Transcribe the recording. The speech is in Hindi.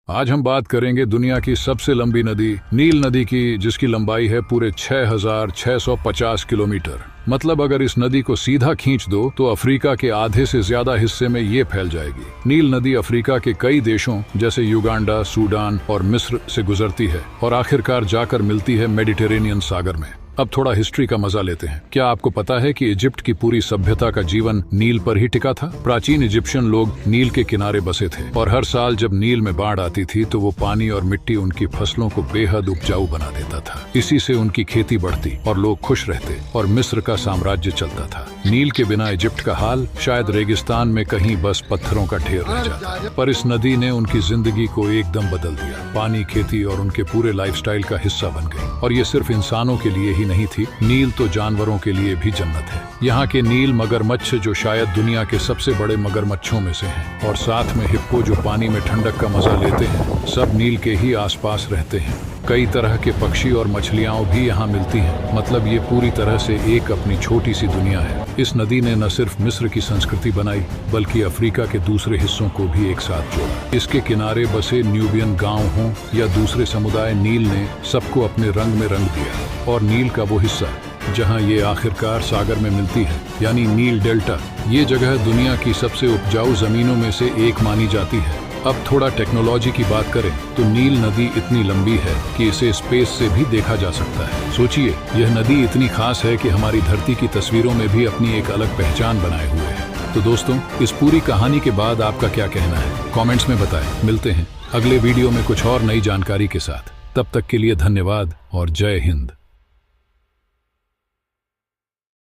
आज हम बात करेंगे दुनिया की सबसे लंबी नदी नील नदी की, जिसकी लंबाई है पूरे 6,650 किलोमीटर। मतलब अगर इस नदी को सीधा खींच दो तो अफ्रीका के आधे से ज्यादा हिस्से में ये फैल जाएगी। नील नदी अफ्रीका के कई देशों जैसे युगांडा, सूडान और मिस्र से गुजरती है और आखिरकार जाकर मिलती है मेडिटेरेनियन सागर में। अब थोड़ा हिस्ट्री का मजा लेते हैं। क्या आपको पता है कि इजिप्ट की पूरी सभ्यता का जीवन नील पर ही टिका था? प्राचीन इजिप्शियन लोग नील के किनारे बसे थे और हर साल जब नील में बाढ़ आती थी तो वो पानी और मिट्टी उनकी फसलों को बेहद उपजाऊ बना देता था। इसी से उनकी खेती बढ़ती और लोग खुश रहते और मिस्र का साम्राज्य चलता था। नील के बिना इजिप्ट का हाल शायद रेगिस्तान में कहीं बस पत्थरों का ढेर रह जाता। पर इस नदी ने उनकी जिंदगी को एकदम बदल दिया। पानी, खेती और उनके पूरे लाइफस्टाइल का हिस्सा बन गई। और ये सिर्फ इंसानों के लिए ही नहीं थी, नील तो जानवरों के लिए भी जन्नत है। यहाँ के नील मगरमच्छ जो शायद दुनिया के सबसे बड़े मगरमच्छों में से हैं, और साथ में हिप्पो जो पानी में ठंडक का मजा लेते हैं, सब नील के ही आसपास रहते हैं। कई तरह के पक्षी और मछलियां भी यहाँ मिलती हैं। मतलब ये पूरी तरह से एक अपनी छोटी सी दुनिया है। इस नदी ने न सिर्फ मिस्र की संस्कृति बनाई बल्कि अफ्रीका के दूसरे हिस्सों को भी एक साथ जोड़ा। इसके किनारे बसे न्यूबियन गांव हों या दूसरे समुदाय, नील ने सबको अपने रंग में रंग दिया। और नील का वो हिस्सा जहां ये आखिरकार सागर में मिलती है, यानी नील डेल्टा, ये जगह दुनिया की सबसे उपजाऊ जमीनों में से एक मानी जाती है। अब थोड़ा टेक्नोलॉजी की बात करें तो नील नदी इतनी लंबी है कि इसे स्पेस से भी देखा जा सकता है। सोचिए, यह नदी इतनी खास है कि हमारी धरती की तस्वीरों में भी अपनी एक अलग पहचान बनाए हुए है। तो दोस्तों, इस पूरी कहानी के बाद आपका क्या कहना है? कमेंट्स में बताएं। मिलते हैं अगले वीडियो में कुछ और नई जानकारी के साथ। तब तक के लिए धन्यवाद और जय हिंद।